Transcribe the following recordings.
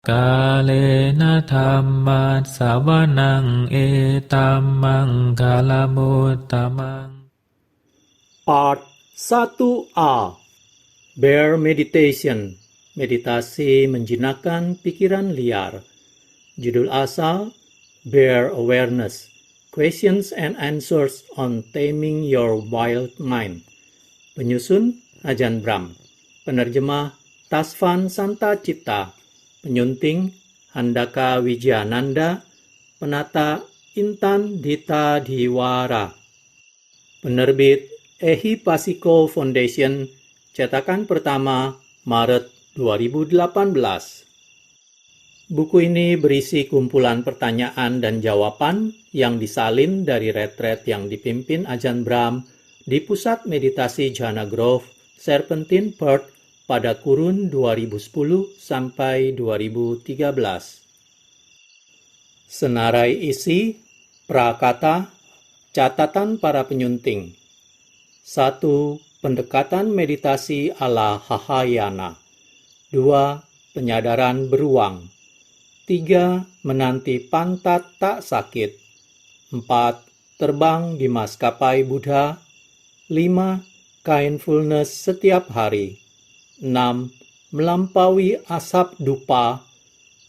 Kalena dhammat sawanang etamang kalamutamang. Part 1A Bear Meditation, meditasi menjinakkan pikiran liar. Judul asal Bear Awareness, Questions and Answers on Taming Your Wild Mind. Penyusun Ajahn Brahm. Penerjemah Tasvan Santa Cipta. Penyunting Handaka Wijayananda. Penata Intan Dita Diwara. Penerbit Ehipasiko Foundation, cetakan pertama Maret 2018. Buku ini berisi kumpulan pertanyaan dan jawaban yang disalin dari retret yang dipimpin Ajahn Brahm di Pusat Meditasi Jhana Grove, Serpentine, Perth pada kurun 2010 sampai 2013. Senarai isi, prakata, catatan para penyunting. 1. Pendekatan meditasi ala Hahayana. 2. Penyadaran beruang. 3. Menanti pantat tak sakit. 4. Terbang di maskapai Buddha. 5. Kindfulness setiap hari. 6. Melampaui asap dupa.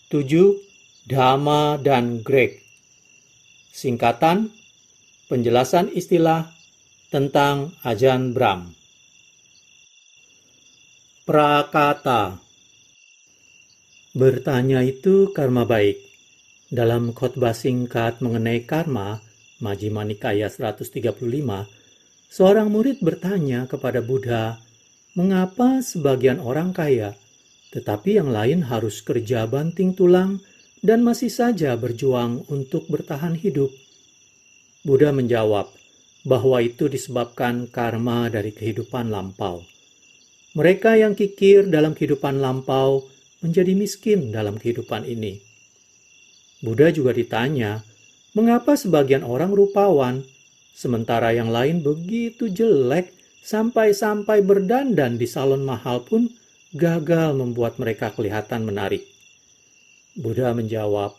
7. Dhamma dan Greg. Singkatan, penjelasan istilah tentang Ajahn Brahm. Prakata. Bertanya itu karma baik. Dalam khotbah singkat mengenai karma, Majjhima Nikaya 135, seorang murid bertanya kepada Buddha, mengapa sebagian orang kaya, tetapi yang lain harus kerja banting tulang dan masih saja berjuang untuk bertahan hidup? Buddha menjawab bahwa itu disebabkan karma dari kehidupan lampau. Mereka yang kikir dalam kehidupan lampau menjadi miskin dalam kehidupan ini. Buddha juga ditanya, mengapa sebagian orang rupawan, sementara yang lain begitu jelek sampai-sampai berdandan di salon mahal pun gagal membuat mereka kelihatan menarik? Buddha menjawab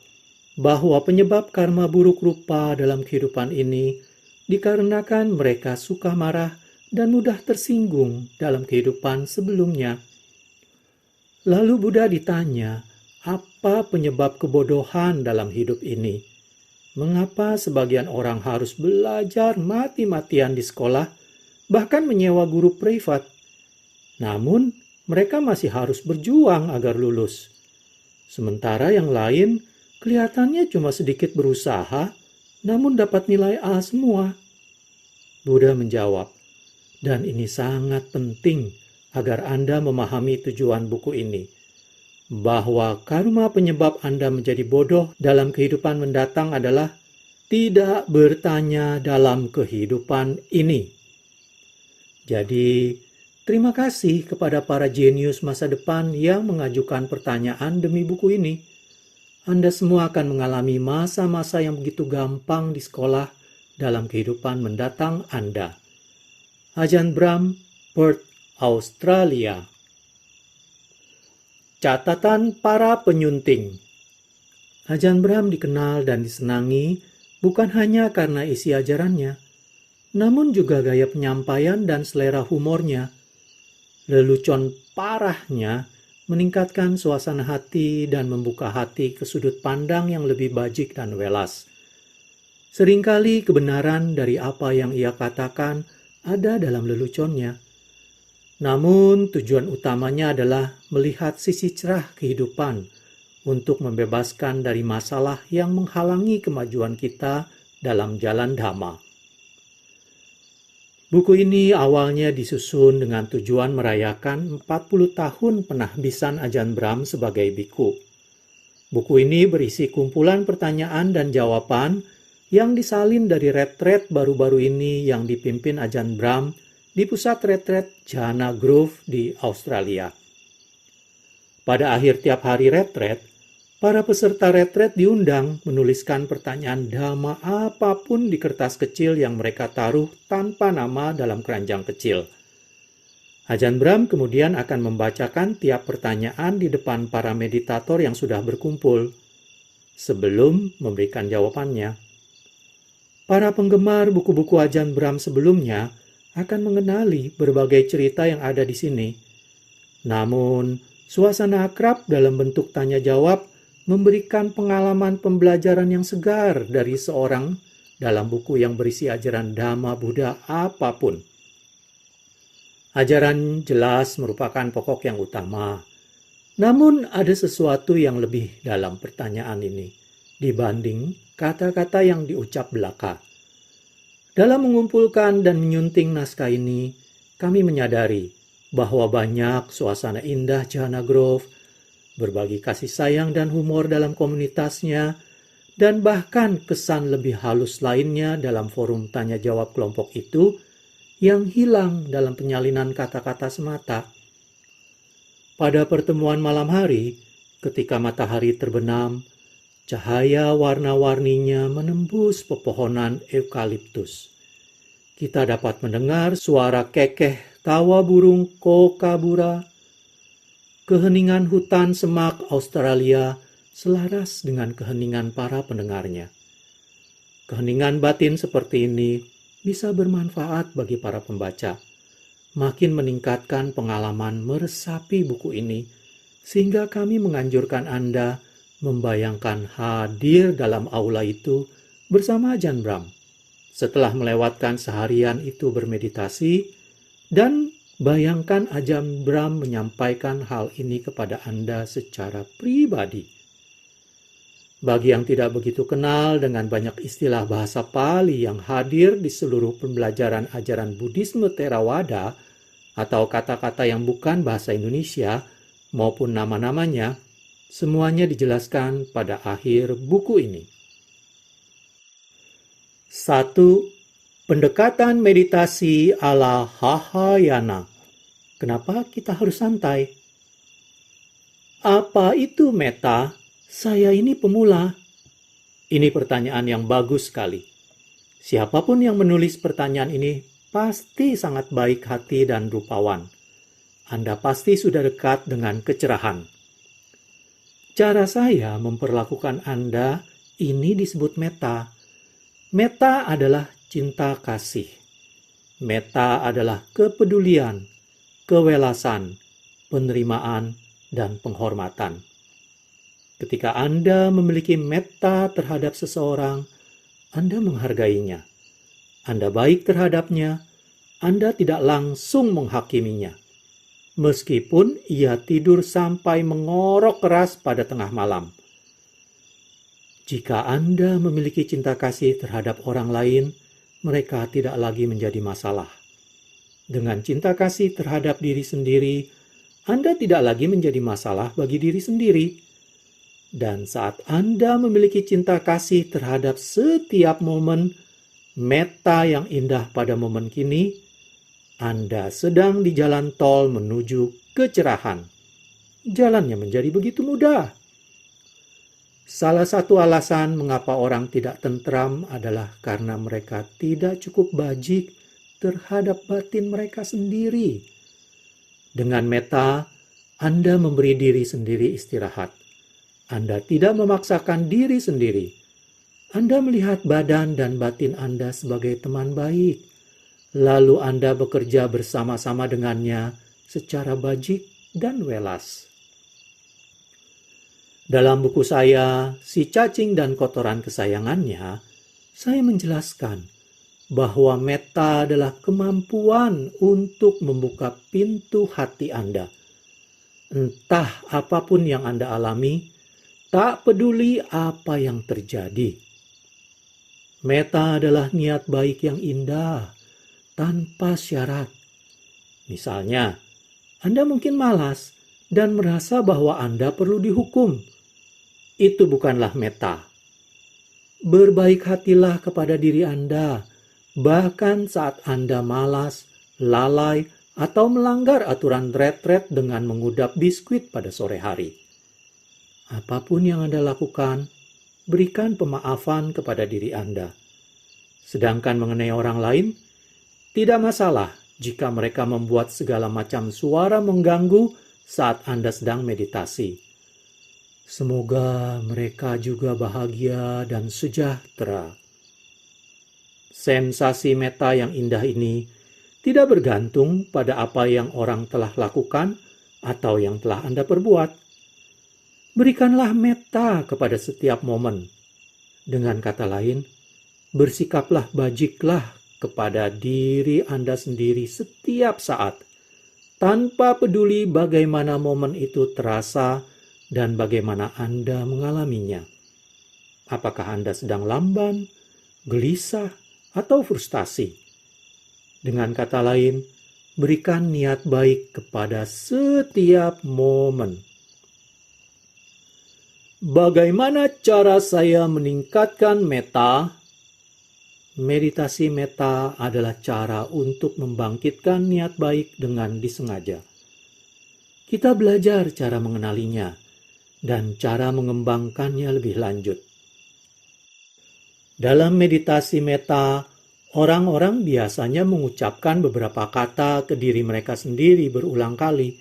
bahwa penyebab karma buruk rupa dalam kehidupan ini dikarenakan mereka suka marah dan mudah tersinggung dalam kehidupan sebelumnya. Lalu Buddha ditanya, apa penyebab kebodohan dalam hidup ini? Mengapa sebagian orang harus belajar mati-matian di sekolah, bahkan menyewa guru privat? Namun, mereka masih harus berjuang agar lulus. Sementara yang lain kelihatannya cuma sedikit berusaha, namun dapat nilai A semua. Buddha menjawab, dan ini sangat penting agar Anda memahami tujuan buku ini, bahwa karma penyebab Anda menjadi bodoh dalam kehidupan mendatang adalah tidak bertanya dalam kehidupan ini. Jadi, terima kasih kepada para jenius masa depan yang mengajukan pertanyaan demi buku ini. Anda semua akan mengalami masa-masa yang begitu gampang di sekolah dalam kehidupan mendatang Anda. Ajahn Brahm, Perth, Australia. Catatan para penyunting. Ajahn Brahm dikenal dan disenangi bukan hanya karena isi ajarannya, namun juga gaya penyampaian dan selera humornya. Lelucon parahnya meningkatkan suasana hati dan membuka hati ke sudut pandang yang lebih bajik dan welas. Seringkali kebenaran dari apa yang ia katakan ada dalam leluconnya. Namun tujuan utamanya adalah melihat sisi cerah kehidupan untuk membebaskan dari masalah yang menghalangi kemajuan kita dalam jalan Dhamma. Buku ini awalnya disusun dengan tujuan merayakan 40 tahun penahbisan Ajahn Brahm sebagai biku. Buku ini berisi kumpulan pertanyaan dan jawaban yang disalin dari retret baru-baru ini yang dipimpin Ajahn Brahm di pusat retret Jhana Grove di Australia. Pada akhir tiap hari retret, para peserta retret diundang menuliskan pertanyaan dhamma apapun di kertas kecil yang mereka taruh tanpa nama dalam keranjang kecil. Ajahn Brahm kemudian akan membacakan tiap pertanyaan di depan para meditator yang sudah berkumpul sebelum memberikan jawabannya. Para penggemar buku-buku Ajahn Brahm sebelumnya akan mengenali berbagai cerita yang ada di sini. Namun, suasana akrab dalam bentuk tanya jawab memberikan pengalaman pembelajaran yang segar dari seorang dalam buku yang berisi ajaran Dhamma Buddha apapun. Ajaran jelas merupakan pokok yang utama. Namun ada sesuatu yang lebih dalam pertanyaan ini dibanding kata-kata yang diucap belaka. Dalam mengumpulkan dan menyunting naskah ini, kami menyadari bahwa banyak suasana indah Jhana Grove, berbagi kasih sayang dan humor dalam komunitasnya, dan bahkan kesan lebih halus lainnya dalam forum tanya jawab kelompok itu yang hilang dalam penyalinan kata-kata semata. Pada pertemuan malam hari, ketika matahari terbenam, cahaya warna-warninya menembus pepohonan eukaliptus. Kita dapat mendengar suara kekeh tawa burung kokabura. Keheningan hutan semak Australia selaras dengan keheningan para pendengarnya. Keheningan batin seperti ini bisa bermanfaat bagi para pembaca, makin meningkatkan pengalaman meresapi buku ini, sehingga kami menganjurkan Anda membayangkan hadir dalam aula itu bersama Ajahn Brahm, setelah melewatkan seharian itu bermeditasi, dan bayangkan Ajahn Brahm menyampaikan hal ini kepada Anda secara pribadi. Bagi yang tidak begitu kenal dengan banyak istilah bahasa Pali yang hadir di seluruh pembelajaran ajaran Buddhisme Theravada atau kata-kata yang bukan bahasa Indonesia maupun nama-namanya, semuanya dijelaskan pada akhir buku ini. 1. Pendekatan meditasi ala Hahayana. Kenapa kita harus santai? Apa itu metta? Saya ini pemula. Ini pertanyaan yang bagus sekali. Siapapun yang menulis pertanyaan ini pasti sangat baik hati dan rupawan. Anda pasti sudah dekat dengan kecerahan. Cara saya memperlakukan Anda ini disebut metta. Metta adalah cinta kasih. Metta adalah kepedulian, kewelasan, penerimaan, dan penghormatan. Ketika Anda memiliki metta terhadap seseorang, Anda menghargainya. Anda baik terhadapnya, Anda tidak langsung menghakiminya. Meskipun ia tidur sampai mengorok keras pada tengah malam. Jika Anda memiliki cinta kasih terhadap orang lain, mereka tidak lagi menjadi masalah. Dengan cinta kasih terhadap diri sendiri, Anda tidak lagi menjadi masalah bagi diri sendiri. Dan saat Anda memiliki cinta kasih terhadap setiap momen, metta yang indah pada momen kini, Anda sedang di jalan tol menuju kecerahan. Jalannya menjadi begitu mudah. Salah satu alasan mengapa orang tidak tentram adalah karena mereka tidak cukup bajik terhadap batin mereka sendiri. Dengan metta, Anda memberi diri sendiri istirahat. Anda tidak memaksakan diri sendiri. Anda melihat badan dan batin Anda sebagai teman baik. Lalu Anda bekerja bersama-sama dengannya secara bajik dan welas. Dalam buku saya, Si Cacing dan Kotoran Kesayangannya, saya menjelaskan bahwa metta adalah kemampuan untuk membuka pintu hati Anda. Entah apapun yang Anda alami, tak peduli apa yang terjadi. Metta adalah niat baik yang indah, tanpa syarat. Misalnya, Anda mungkin malas dan merasa bahwa Anda perlu dihukum. Itu bukanlah metta. Berbaik hatilah kepada diri Anda, bahkan saat Anda malas, lalai, atau melanggar aturan retret dengan mengudap biskuit pada sore hari. Apapun yang Anda lakukan, berikan pemaafan kepada diri Anda. Sedangkan mengenai orang lain, tidak masalah jika mereka membuat segala macam suara mengganggu saat Anda sedang meditasi. Semoga mereka juga bahagia dan sejahtera. Sensasi metta yang indah ini tidak bergantung pada apa yang orang telah lakukan atau yang telah Anda perbuat. Berikanlah metta kepada setiap momen. Dengan kata lain, bersikaplah bajiklah kepada diri Anda sendiri setiap saat, tanpa peduli bagaimana momen itu terasa dan bagaimana Anda mengalaminya. Apakah Anda sedang lamban, gelisah, atau frustasi? Dengan kata lain, berikan niat baik kepada setiap momen. Bagaimana cara saya meningkatkan metta? Meditasi metta adalah cara untuk membangkitkan niat baik dengan disengaja. Kita belajar cara mengenalinya dan cara mengembangkannya lebih lanjut. Dalam meditasi metta, orang-orang biasanya mengucapkan beberapa kata ke diri mereka sendiri berulang kali.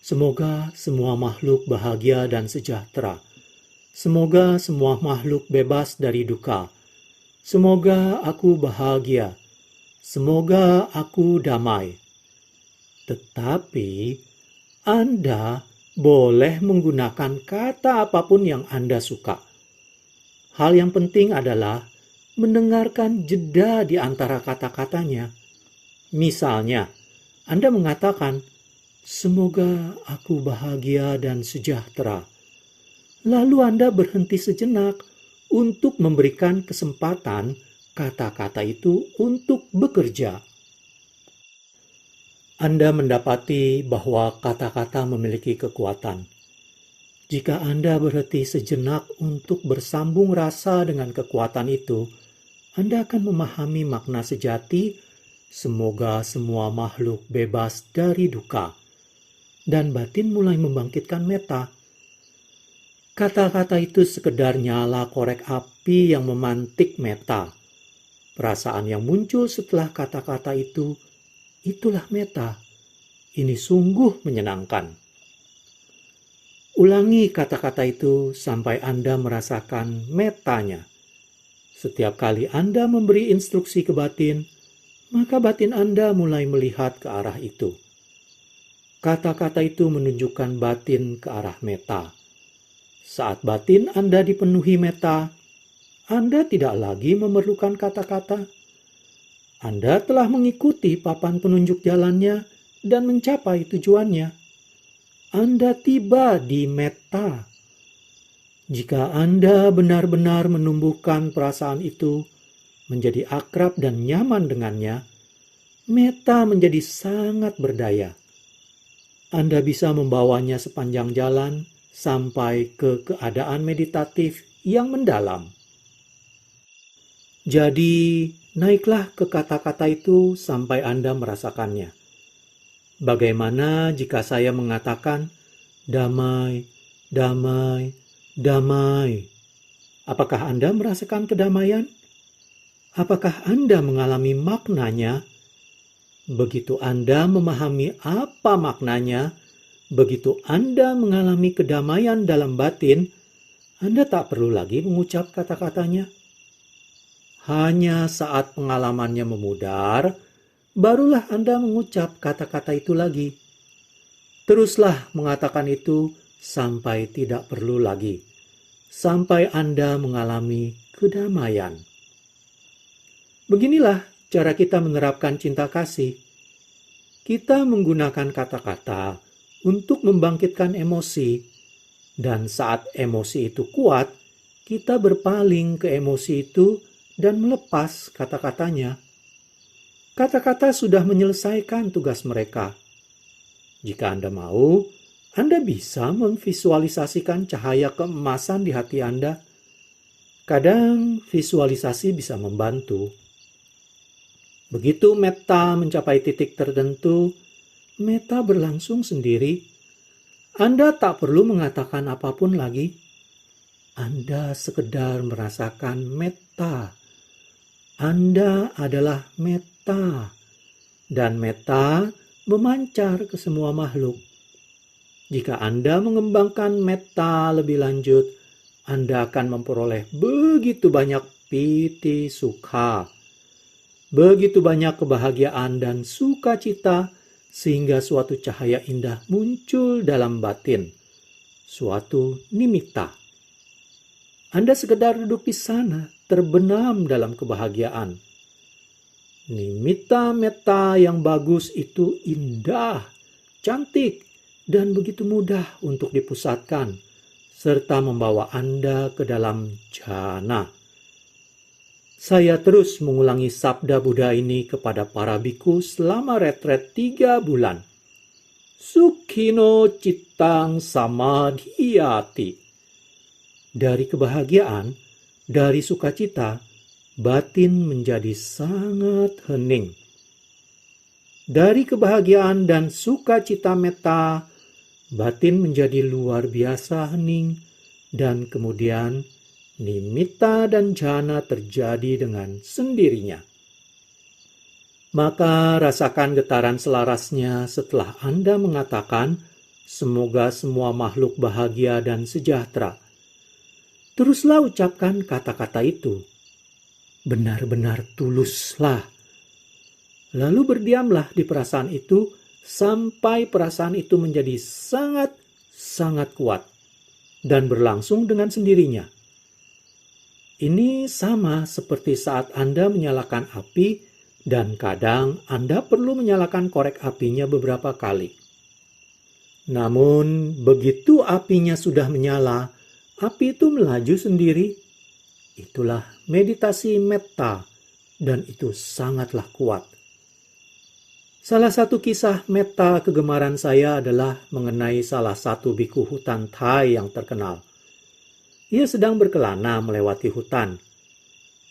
Semoga semua makhluk bahagia dan sejahtera. Semoga semua makhluk bebas dari duka. Semoga aku bahagia. Semoga aku damai. Tetapi Anda boleh menggunakan kata apapun yang Anda suka. Hal yang penting adalah mendengarkan jeda di antara kata-katanya. Misalnya, Anda mengatakan, semoga aku bahagia dan sejahtera. Lalu Anda berhenti sejenak untuk memberikan kesempatan kata-kata itu untuk bekerja. Anda mendapati bahwa kata-kata memiliki kekuatan. Jika Anda berhenti sejenak untuk bersambung rasa dengan kekuatan itu, Anda akan memahami makna sejati, semoga semua makhluk bebas dari duka. Dan batin mulai membangkitkan metta. Kata-kata itu sekedar nyala korek api yang memantik metta. Perasaan yang muncul setelah kata-kata itu, itulah metta. Ini sungguh menyenangkan. Ulangi kata-kata itu sampai Anda merasakan mettanya. Setiap kali Anda memberi instruksi ke batin, maka batin Anda mulai melihat ke arah itu. Kata-kata itu menunjukkan batin ke arah metta. Saat batin Anda dipenuhi metta, Anda tidak lagi memerlukan kata-kata. Anda telah mengikuti papan penunjuk jalannya dan mencapai tujuannya. Anda tiba di metta. Jika Anda benar-benar menumbuhkan perasaan itu, menjadi akrab dan nyaman dengannya, metta menjadi sangat berdaya. Anda bisa membawanya sepanjang jalan sampai ke keadaan meditatif yang mendalam. Jadi, naiklah ke kata-kata itu sampai Anda merasakannya. Bagaimana jika saya mengatakan, damai, damai, damai? Apakah Anda merasakan kedamaian? Apakah Anda mengalami maknanya? Begitu Anda memahami apa maknanya, begitu Anda mengalami kedamaian dalam batin, Anda tak perlu lagi mengucap kata-katanya. Hanya saat pengalamannya memudar, barulah Anda mengucap kata-kata itu lagi. Teruslah mengatakan itu sampai tidak perlu lagi. Sampai Anda mengalami kedamaian. Beginilah cara kita menerapkan cinta kasih. Kita menggunakan kata-kata untuk membangkitkan emosi. Dan saat emosi itu kuat, kita berpaling ke emosi itu dan melepas kata-katanya. Kata-kata sudah menyelesaikan tugas mereka. Jika Anda mau, Anda bisa memvisualisasikan cahaya keemasan di hati Anda. Kadang visualisasi bisa membantu. Begitu metta mencapai titik tertentu, metta berlangsung sendiri. Anda tak perlu mengatakan apapun lagi. Anda sekedar merasakan metta. Anda adalah metta. dan metta memancar ke semua makhluk. Jika Anda mengembangkan metta lebih lanjut, Anda akan memperoleh begitu banyak piti sukha, begitu banyak kebahagiaan dan sukacita, sehingga suatu cahaya indah muncul dalam batin, suatu nimitta. Anda sekedar duduk di sana, terbenam dalam kebahagiaan. Nimitta metta yang bagus itu indah, cantik, dan begitu mudah untuk dipusatkan, serta membawa Anda ke dalam jhana. Saya terus mengulangi sabda Buddha ini kepada para biku selama retret 3 bulan. Sukhino cittang samadhiyati. Dari kebahagiaan, dari sukacita, batin menjadi sangat hening. Dari kebahagiaan dan sukacita metta, batin menjadi luar biasa hening, dan kemudian nimitta dan jhana terjadi dengan sendirinya. Maka rasakan getaran selarasnya setelah Anda mengatakan, semoga semua makhluk bahagia dan sejahtera. Teruslah ucapkan kata-kata itu. Benar-benar tuluslah. Lalu berdiamlah di perasaan itu sampai perasaan itu menjadi sangat kuat dan berlangsung dengan sendirinya. Ini sama seperti saat Anda menyalakan api dan kadang Anda perlu menyalakan korek apinya beberapa kali. Namun begitu apinya sudah menyala, api itu melaju sendiri. Itulah meditasi metta dan itu sangatlah kuat. Salah satu kisah metta kegemaran saya adalah mengenai salah satu biku hutan Thai yang terkenal. Ia sedang berkelana melewati hutan.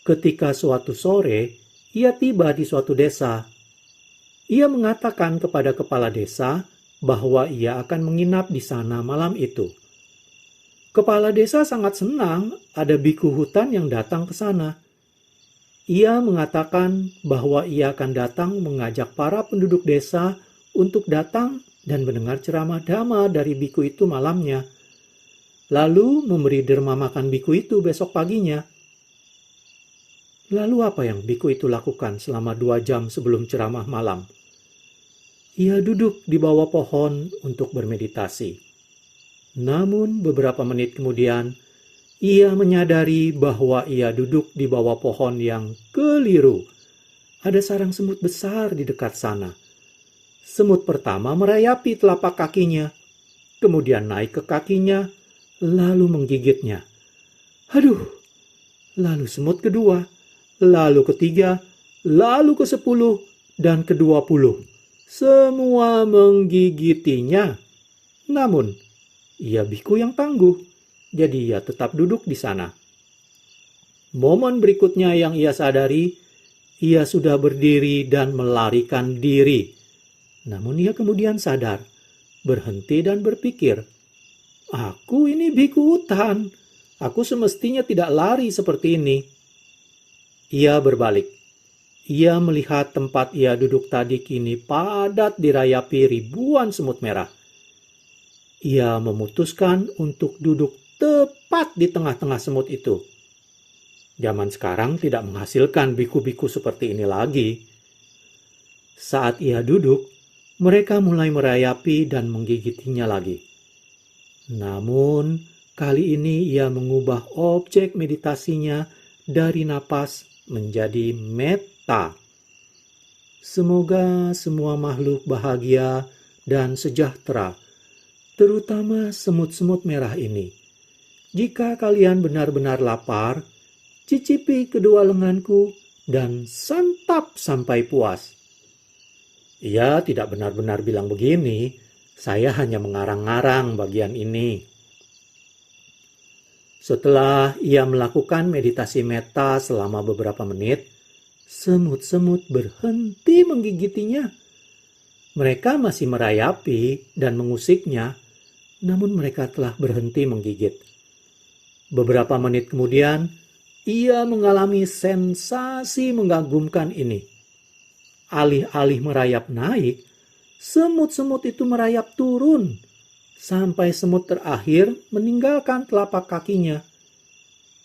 Ketika suatu sore, ia tiba di suatu desa. Ia mengatakan kepada kepala desa bahwa ia akan menginap di sana malam itu. Kepala desa sangat senang ada biku hutan yang datang ke sana. Ia mengatakan bahwa ia akan datang mengajak para penduduk desa untuk datang dan mendengar ceramah dhamma dari biku itu malamnya. Lalu memberi derma makan biku itu besok paginya. Lalu apa yang biku itu lakukan selama 2 jam sebelum ceramah malam? Ia duduk di bawah pohon untuk bermeditasi. Namun beberapa menit kemudian, ia menyadari bahwa ia duduk di bawah pohon yang keliru. Ada sarang semut besar di dekat sana. Semut pertama merayapi telapak kakinya, kemudian naik ke kakinya, lalu menggigitnya. Aduh! Lalu semut kedua, lalu ketiga, lalu ke-10, dan ke-20. Semua menggigitinya. Namun, ia biku yang tangguh, jadi ia tetap duduk di sana. Momen berikutnya yang ia sadari, ia sudah berdiri dan melarikan diri. Namun ia kemudian sadar, berhenti dan berpikir, aku ini biku hutan. Aku semestinya tidak lari seperti ini. Ia berbalik. Ia melihat tempat ia duduk tadi kini padat dirayapi ribuan semut merah. Ia memutuskan untuk duduk tepat di tengah-tengah semut itu. Zaman sekarang tidak menghasilkan biku-biku seperti ini lagi. Saat ia duduk, mereka mulai merayapi dan menggigitinya lagi. Namun, kali ini ia mengubah objek meditasinya dari napas menjadi metta. Semoga semua makhluk bahagia dan sejahtera, terutama semut-semut merah ini. Jika kalian benar-benar lapar, cicipi kedua lenganku dan santap sampai puas. Ia tidak benar-benar bilang begini. Saya hanya mengarang-ngarang bagian ini. Setelah ia melakukan meditasi metta selama beberapa menit, semut-semut berhenti menggigitinya. Mereka masih merayapi dan mengusiknya, namun mereka telah berhenti menggigit. Beberapa menit kemudian, ia mengalami sensasi mengagumkan ini. alih-alih merayap naik, semut-semut itu merayap turun, sampai semut terakhir meninggalkan telapak kakinya.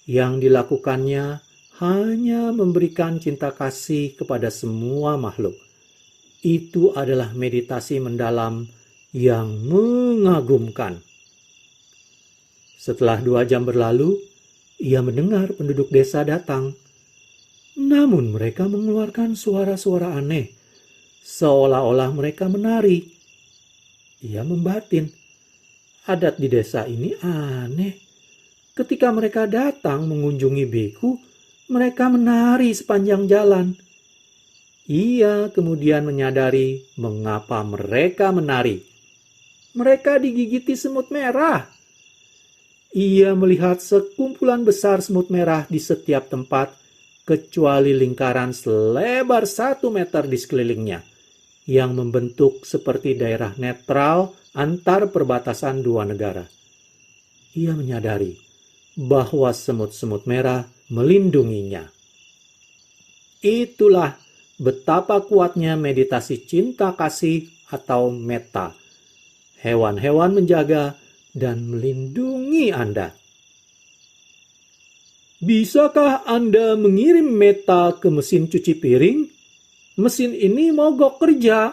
Yang dilakukannya hanya memberikan cinta kasih kepada semua makhluk. Itu adalah meditasi mendalam yang mengagumkan. Setelah 2 jam berlalu, ia mendengar penduduk desa datang. Namun mereka mengeluarkan suara-suara aneh, seolah-olah mereka menari. Ia membatin, adat di desa ini aneh. Ketika mereka datang mengunjungi biku, mereka menari sepanjang jalan. Ia kemudian menyadari mengapa mereka menari. Mereka digigiti semut merah. Ia melihat sekumpulan besar semut merah di setiap tempat, kecuali lingkaran selebar 1 meter di sekelilingnya, yang membentuk seperti daerah netral antar perbatasan 2 negara. Ia menyadari bahwa semut-semut merah melindunginya. Itulah betapa kuatnya meditasi cinta kasih atau metta. Hewan-hewan menjaga dan melindungi Anda. Bisakah Anda mengirim metta ke mesin cuci piring? Mesin ini mogok kerja.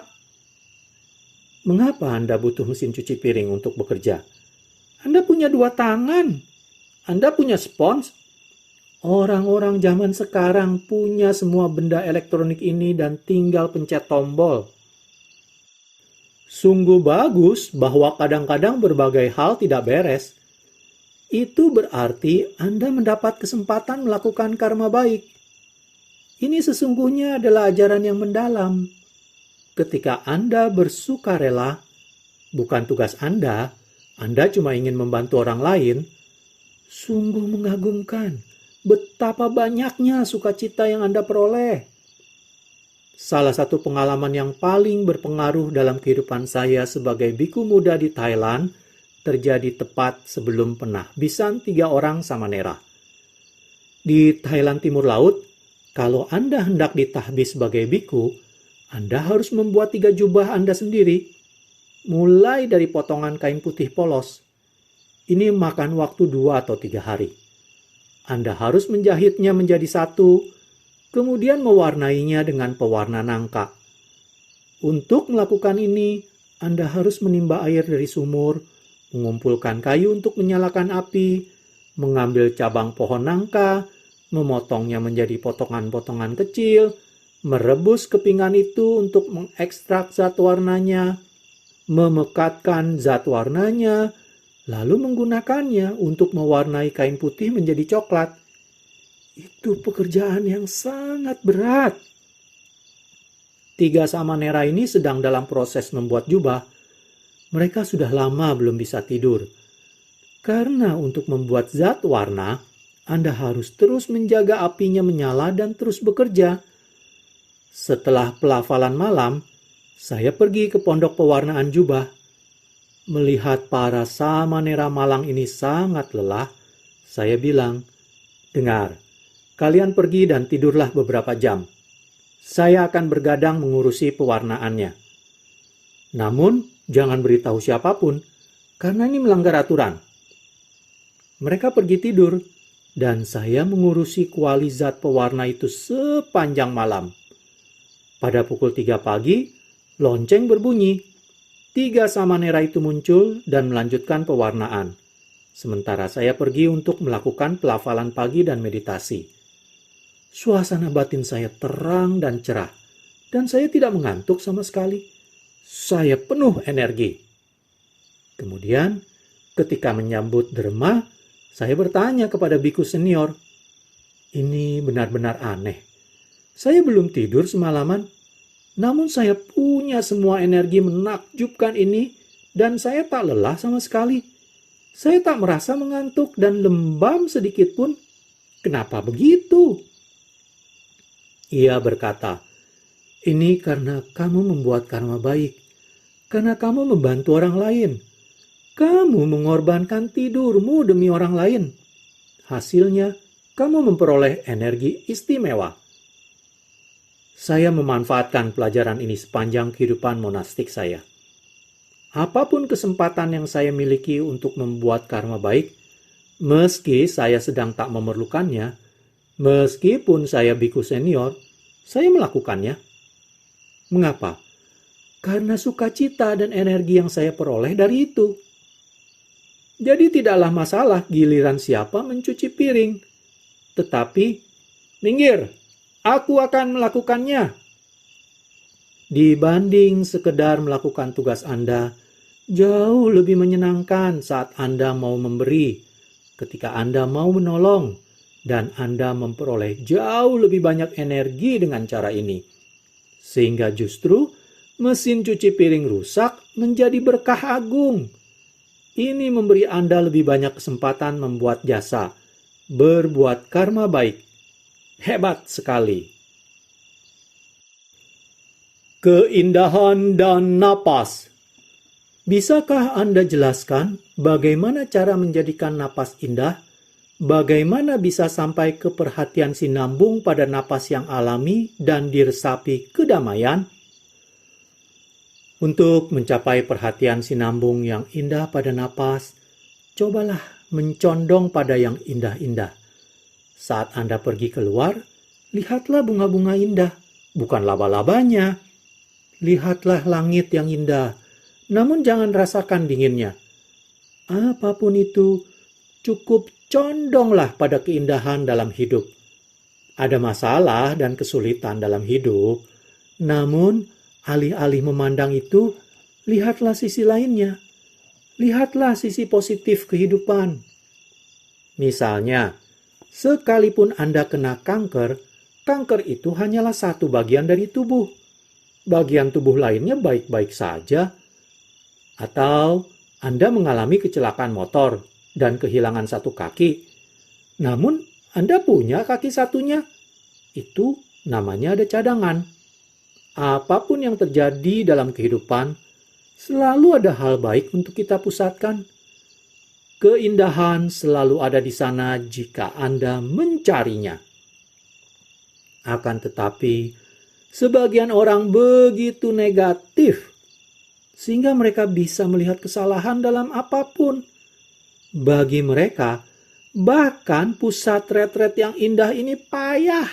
Mengapa Anda butuh mesin cuci piring untuk bekerja? Anda punya 2 tangan. Anda punya spons. Orang-orang zaman sekarang punya semua benda elektronik ini dan tinggal pencet tombol. Sungguh bagus bahwa kadang-kadang berbagai hal tidak beres. Itu berarti Anda mendapat kesempatan melakukan karma baik. Ini sesungguhnya adalah ajaran yang mendalam. Ketika Anda bersukarela, bukan tugas Anda cuma ingin membantu orang lain. Sungguh mengagumkan betapa banyaknya sukacita yang Anda peroleh. Salah satu pengalaman yang paling berpengaruh dalam kehidupan saya sebagai biku muda di Thailand terjadi tepat sebelum penahbisan 3 orang Samanera. Di Thailand Timur Laut, kalau Anda hendak ditahbis sebagai biku, Anda harus membuat 3 jubah Anda sendiri, mulai dari potongan kain putih polos. Ini makan waktu 2 atau 3 hari. Anda harus menjahitnya menjadi satu, kemudian mewarnainya dengan pewarna nangka. Untuk melakukan ini, Anda harus menimba air dari sumur, mengumpulkan kayu untuk menyalakan api, mengambil cabang pohon nangka, memotongnya menjadi potongan-potongan kecil, merebus kepingan itu untuk mengekstrak zat warnanya, memekatkan zat warnanya, lalu menggunakannya untuk mewarnai kain putih menjadi coklat. Itu pekerjaan yang sangat berat. 3 Samanera ini sedang dalam proses membuat jubah. Mereka sudah lama belum bisa tidur. Karena untuk membuat zat warna, Anda harus terus menjaga apinya menyala dan terus bekerja. Setelah pelafalan malam, saya pergi ke pondok pewarnaan jubah. Melihat para Samanera malang ini sangat lelah, saya bilang, "Dengar, kalian pergi dan tidurlah beberapa jam. Saya akan bergadang mengurusi pewarnaannya. Namun, jangan beritahu siapapun, karena ini melanggar aturan." Mereka pergi tidur, dan saya mengurusi kuali zat pewarna itu sepanjang malam. Pada pukul 3 pagi, lonceng berbunyi. 3 Samanera itu muncul dan melanjutkan pewarnaan. Sementara saya pergi untuk melakukan pelafalan pagi dan meditasi. Suasana batin saya terang dan cerah, dan saya tidak mengantuk sama sekali. Saya penuh energi. Kemudian, ketika menyambut derma, saya bertanya kepada biku senior, "Ini benar-benar aneh. Saya belum tidur semalaman, namun saya punya semua energi menakjubkan ini, dan saya tak lelah sama sekali. Saya tak merasa mengantuk dan lembam sedikit pun. Kenapa begitu?" Ia berkata, "Ini karena kamu membuat karma baik, karena kamu membantu orang lain. Kamu mengorbankan tidurmu demi orang lain. Hasilnya, kamu memperoleh energi istimewa." Saya memanfaatkan pelajaran ini sepanjang kehidupan monastik saya. Apapun kesempatan yang saya miliki untuk membuat karma baik, meski saya sedang tak memerlukannya, meskipun saya biku senior, saya melakukannya. Mengapa? Karena sukacita dan energi yang saya peroleh dari itu. Jadi tidaklah masalah giliran siapa mencuci piring. Tetapi, minggir, aku akan melakukannya. Dibanding sekedar melakukan tugas Anda, jauh lebih menyenangkan saat Anda mau memberi, ketika Anda mau menolong, dan Anda memperoleh jauh lebih banyak energi dengan cara ini. Sehingga justru mesin cuci piring rusak menjadi berkah agung. Ini memberi Anda lebih banyak kesempatan membuat jasa, berbuat karma baik. Hebat sekali. Keindahan dan napas. Bisakah Anda jelaskan bagaimana cara menjadikan napas indah? Bagaimana bisa sampai ke perhatian sinambung pada napas yang alami dan diresapi kedamaian? Untuk mencapai perhatian sinambung yang indah pada napas, cobalah mencondong pada yang indah-indah. Saat Anda pergi keluar, lihatlah bunga-bunga indah, bukan laba-labanya. Lihatlah langit yang indah, namun jangan rasakan dinginnya. Apapun itu, cukup condonglah pada keindahan dalam hidup. Ada masalah dan kesulitan dalam hidup, namun alih-alih memandang itu, lihatlah sisi lainnya. Lihatlah sisi positif kehidupan. Misalnya, sekalipun Anda kena kanker, kanker itu hanyalah satu bagian dari tubuh. Bagian tubuh lainnya baik-baik saja. Atau Anda mengalami kecelakaan motor dan kehilangan satu kaki. Namun, Anda punya kaki satunya. Itu namanya ada cadangan. Apapun yang terjadi dalam kehidupan, selalu ada hal baik untuk kita pusatkan. Keindahan selalu ada di sana jika Anda mencarinya. Akan tetapi, sebagian orang begitu negatif, sehingga mereka bisa melihat kesalahan dalam apapun. Bagi mereka, bahkan pusat retret yang indah ini payah.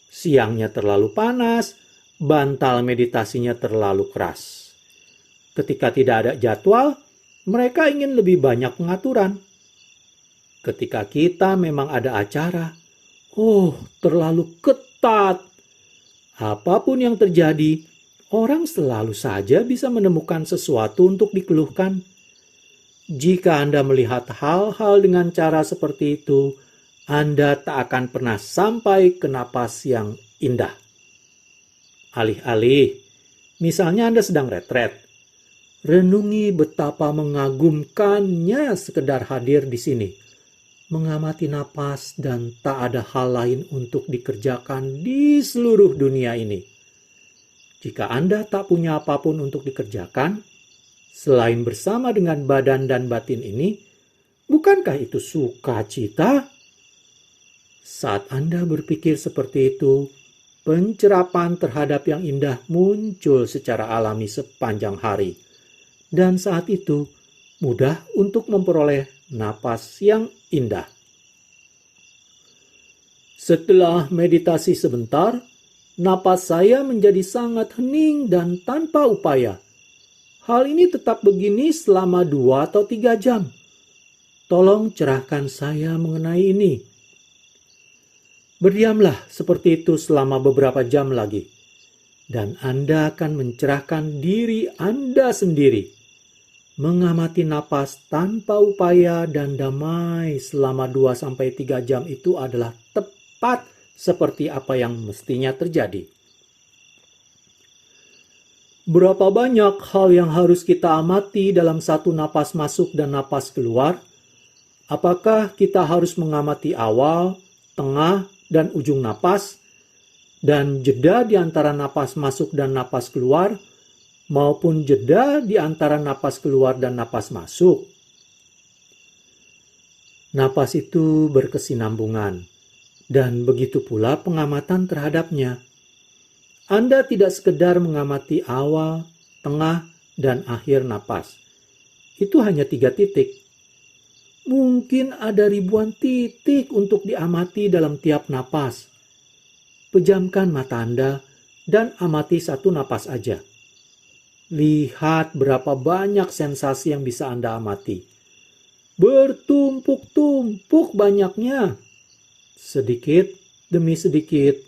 Siangnya terlalu panas, bantal meditasinya terlalu keras. Ketika tidak ada jadwal, mereka ingin lebih banyak pengaturan. Ketika kita memang ada acara, terlalu ketat. Apapun yang terjadi, orang selalu saja bisa menemukan sesuatu untuk dikeluhkan. Jika Anda melihat hal-hal dengan cara seperti itu, Anda tak akan pernah sampai ke napas yang indah. Alih-alih, misalnya Anda sedang retret, renungi betapa mengagumkannya sekedar hadir di sini, mengamati napas dan tak ada hal lain untuk dikerjakan di seluruh dunia ini. Jika Anda tak punya apapun untuk dikerjakan, selain bersama dengan badan dan batin ini, bukankah itu sukacita? Saat Anda berpikir seperti itu, pencerapan terhadap yang indah muncul secara alami sepanjang hari. Dan saat itu, mudah untuk memperoleh napas yang indah. Setelah meditasi sebentar, napas saya menjadi sangat hening dan tanpa upaya. Hal ini tetap begini selama 2 atau 3 jam. Tolong cerahkan saya mengenai ini. Berdiamlah seperti itu selama beberapa jam lagi, dan Anda akan mencerahkan diri Anda sendiri. Mengamati napas tanpa upaya dan damai selama 2-3 jam itu adalah tepat seperti apa yang mestinya terjadi. Berapa banyak hal yang harus kita amati dalam satu napas masuk dan napas keluar? Apakah kita harus mengamati awal, tengah, dan ujung napas, dan jeda di antara napas masuk dan napas keluar, maupun jeda di antara napas keluar dan napas masuk? Napas itu berkesinambungan, dan begitu pula pengamatan terhadapnya. Anda tidak sekedar mengamati awal, tengah, dan akhir napas. Itu hanya 3 titik. Mungkin ada ribuan titik untuk diamati dalam tiap napas. Pejamkan mata Anda dan amati satu napas aja. Lihat berapa banyak sensasi yang bisa Anda amati. Bertumpuk-tumpuk banyaknya. Sedikit demi sedikit,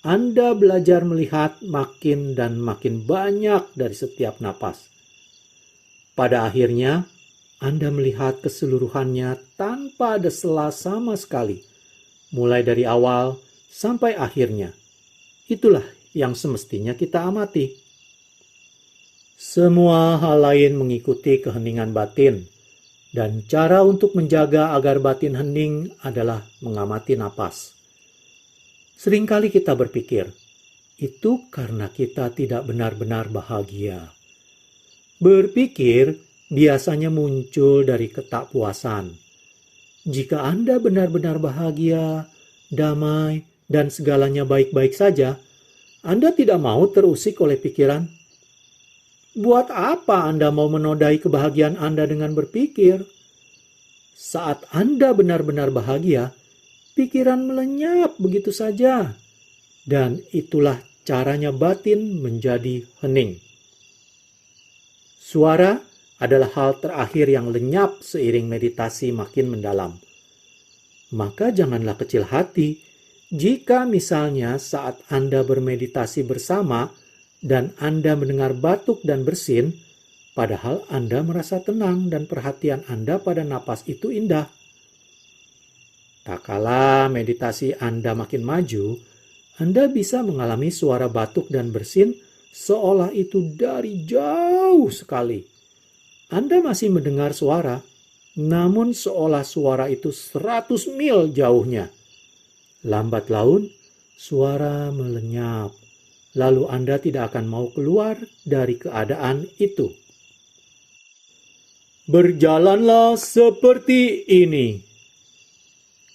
Anda belajar melihat makin dan makin banyak dari setiap napas. Pada akhirnya, Anda melihat keseluruhannya tanpa ada sela sama sekali, mulai dari awal sampai akhirnya. Itulah yang semestinya kita amati. Semua hal lain mengikuti keheningan batin, dan cara untuk menjaga agar batin hening adalah mengamati napas. Seringkali kita berpikir, itu karena kita tidak benar-benar bahagia. Berpikir biasanya muncul dari ketakpuasan. Jika Anda benar-benar bahagia, damai, dan segalanya baik-baik saja, Anda tidak mau terusik oleh pikiran. Buat apa Anda mau menodai kebahagiaan Anda dengan berpikir? Saat Anda benar-benar bahagia, pikiran melenyap begitu saja. Dan itulah caranya batin menjadi hening. Suara adalah hal terakhir yang lenyap seiring meditasi makin mendalam. Maka janganlah kecil hati jika misalnya saat Anda bermeditasi bersama dan Anda mendengar batuk dan bersin, padahal Anda merasa tenang dan perhatian Anda pada napas itu indah. Tak kala meditasi Anda makin maju, Anda bisa mengalami suara batuk dan bersin seolah itu dari jauh sekali. Anda masih mendengar suara, namun seolah suara itu 100 mil jauhnya. Lambat laun, suara melenyap. Lalu Anda tidak akan mau keluar dari keadaan itu. Berjalanlah seperti ini.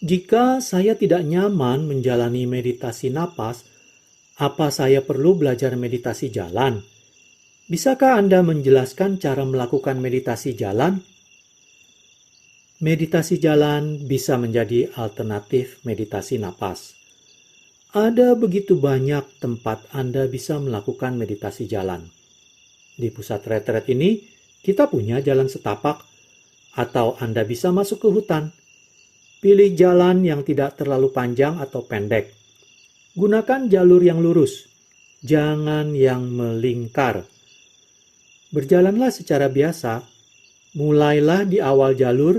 Jika saya tidak nyaman menjalani meditasi napas, apa saya perlu belajar meditasi jalan? Bisakah Anda menjelaskan cara melakukan meditasi jalan? Meditasi jalan bisa menjadi alternatif meditasi napas. Ada begitu banyak tempat Anda bisa melakukan meditasi jalan. Di pusat retret ini, kita punya jalan setapak, atau Anda bisa masuk ke hutan. Pilih jalan yang tidak terlalu panjang atau pendek. Gunakan jalur yang lurus, jangan yang melingkar. Berjalanlah secara biasa, mulailah di awal jalur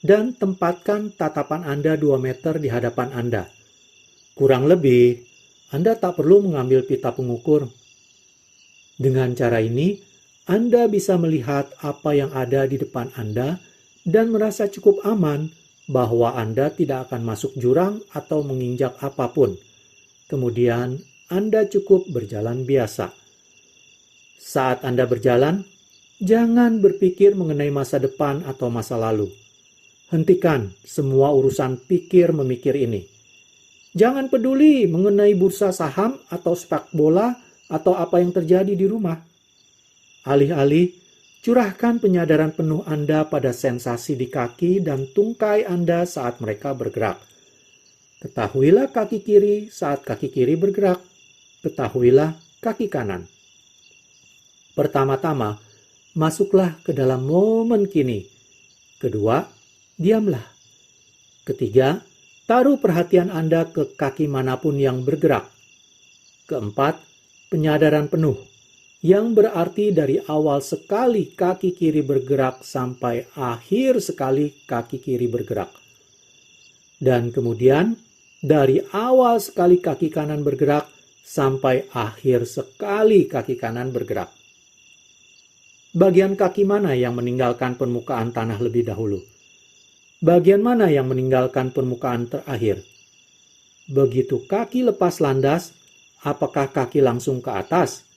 dan tempatkan tatapan Anda 2 meter di hadapan Anda. Kurang lebih, Anda tak perlu mengambil pita pengukur. Dengan cara ini, Anda bisa melihat apa yang ada di depan Anda dan merasa cukup aman bahwa Anda tidak akan masuk jurang atau menginjak apapun. Kemudian, Anda cukup berjalan biasa. Saat Anda berjalan, jangan berpikir mengenai masa depan atau masa lalu. Hentikan semua urusan pikir memikir ini. Jangan peduli mengenai bursa saham atau sepak bola atau apa yang terjadi di rumah. Alih-alih, curahkan penyadaran penuh Anda pada sensasi di kaki dan tungkai Anda saat mereka bergerak. Ketahuilah kaki kiri saat kaki kiri bergerak. Ketahuilah kaki kanan. Pertama-tama, masuklah ke dalam momen kini. Kedua, diamlah. Ketiga, taruh perhatian Anda ke kaki manapun yang bergerak. Keempat, penyadaran penuh, yang berarti dari awal sekali kaki kiri bergerak sampai akhir sekali kaki kiri bergerak. Dan kemudian, dari awal sekali kaki kanan bergerak sampai akhir sekali kaki kanan bergerak. Bagian kaki mana yang meninggalkan permukaan tanah lebih dahulu? Bagian mana yang meninggalkan permukaan terakhir? Begitu kaki lepas landas, apakah kaki langsung ke atas?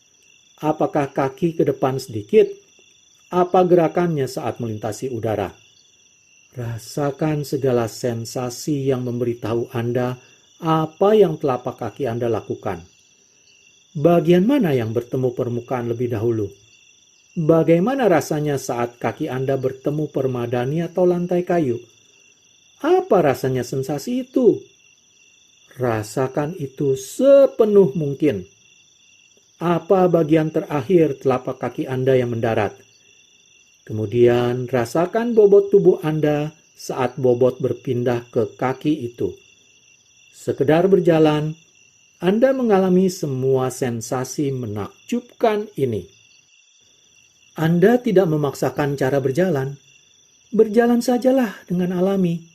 Apakah kaki ke depan sedikit? Apa gerakannya saat melintasi udara? Rasakan segala sensasi yang memberitahu Anda apa yang telapak kaki Anda lakukan. Bagian mana yang bertemu permukaan lebih dahulu? Bagaimana rasanya saat kaki Anda bertemu permadani atau lantai kayu? Apa rasanya sensasi itu? Rasakan itu sepenuh mungkin. Apa bagian terakhir telapak kaki Anda yang mendarat? Kemudian rasakan bobot tubuh Anda saat bobot berpindah ke kaki itu. Sekedar berjalan, Anda mengalami semua sensasi menakjubkan ini. Anda tidak memaksakan cara berjalan. Berjalan sajalah dengan alami.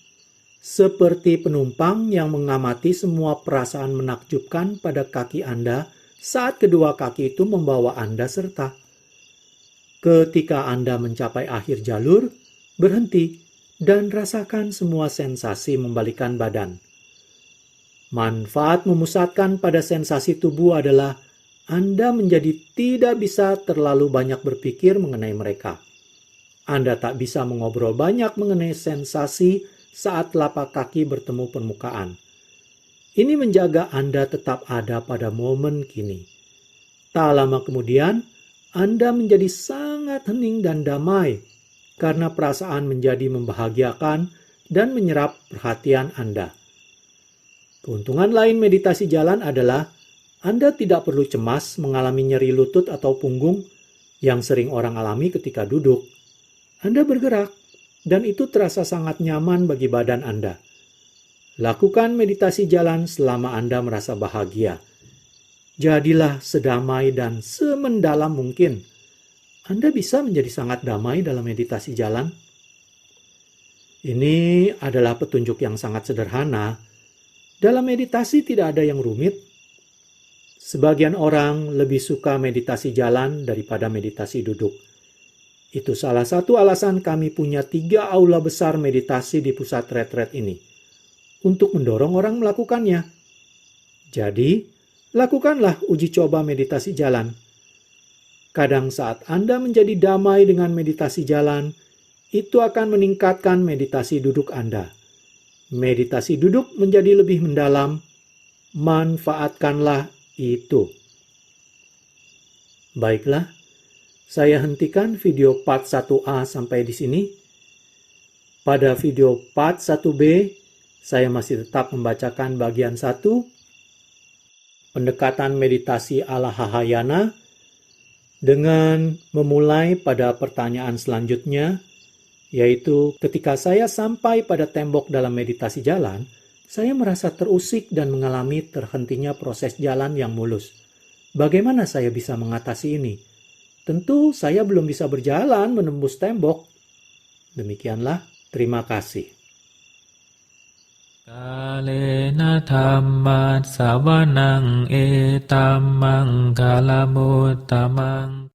Seperti penumpang yang mengamati semua perasaan menakjubkan pada kaki Anda saat kedua kaki itu membawa Anda serta. Ketika Anda mencapai akhir jalur, berhenti dan rasakan semua sensasi membalikan badan. Manfaat memusatkan pada sensasi tubuh adalah Anda menjadi tidak bisa terlalu banyak berpikir mengenai mereka. Anda tak bisa mengobrol banyak mengenai sensasi saat telapak kaki bertemu permukaan. Ini menjaga Anda tetap ada pada momen kini. Tak lama kemudian, Anda menjadi sangat hening dan damai karena perasaan menjadi membahagiakan dan menyerap perhatian Anda. Keuntungan lain meditasi jalan adalah Anda tidak perlu cemas mengalami nyeri lutut atau punggung yang sering orang alami ketika duduk. Anda bergerak, dan itu terasa sangat nyaman bagi badan Anda. Lakukan meditasi jalan selama Anda merasa bahagia. Jadilah sedamai dan semendalam mungkin. Anda bisa menjadi sangat damai dalam meditasi jalan. Ini adalah petunjuk yang sangat sederhana. Dalam meditasi tidak ada yang rumit. Sebagian orang lebih suka meditasi jalan daripada meditasi duduk. Itu salah satu alasan kami punya 3 aula besar meditasi di pusat retret ini. Untuk mendorong orang melakukannya. Jadi, lakukanlah uji coba meditasi jalan. Kadang saat Anda menjadi damai dengan meditasi jalan, itu akan meningkatkan meditasi duduk Anda. Meditasi duduk menjadi lebih mendalam. Manfaatkanlah itu. Baiklah, saya hentikan video part 1A sampai di sini. Pada video part 1B, saya masih tetap membacakan bagian 1, pendekatan meditasi ala Hahayana, dengan memulai pada pertanyaan selanjutnya, yaitu ketika saya sampai pada tembok dalam meditasi jalan, saya merasa terusik dan mengalami terhentinya proses jalan yang mulus. Bagaimana saya bisa mengatasi ini? Tentu saya belum bisa berjalan menembus tembok. Demikianlah, terima kasih. Kalena dhammat savanang etammang kalamutamang